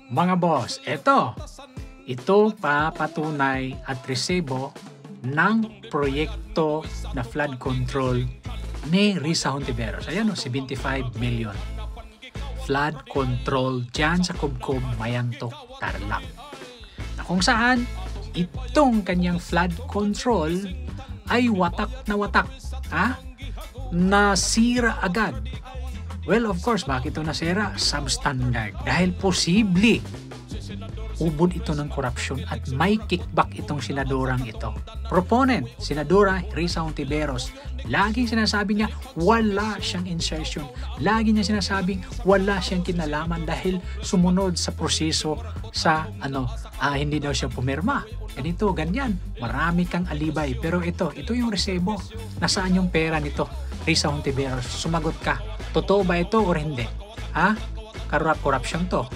Mga boss, ito papatunay at resibo ng proyekto na flood control ni Risa Hontiveros. Ayan o, 75 million. Flood control dyan sa Kubkob, Mayantok, Tarlac. Na kung saan, itong kanyang flood control ay watak na watak. Nasira agad. Well, of course, bakit ito nasira? Substandard. Dahil posible ubod ito ng korupsyon at may kickback itong senadorang ito. Proponent, Senadora Risa Hontiveros, laging sinasabi niya wala siyang insertion. Lagi niya sinasabing wala siyang kinalaman dahil sumunod sa proseso sa hindi daw siya pumirma. Ganito, ganyan. Marami kang alibay. Pero ito yung resebo. Nasaan yung pera nito? Risa Hontiveros, sumagot ka. Totoo ba ito o hindi? Corruption to.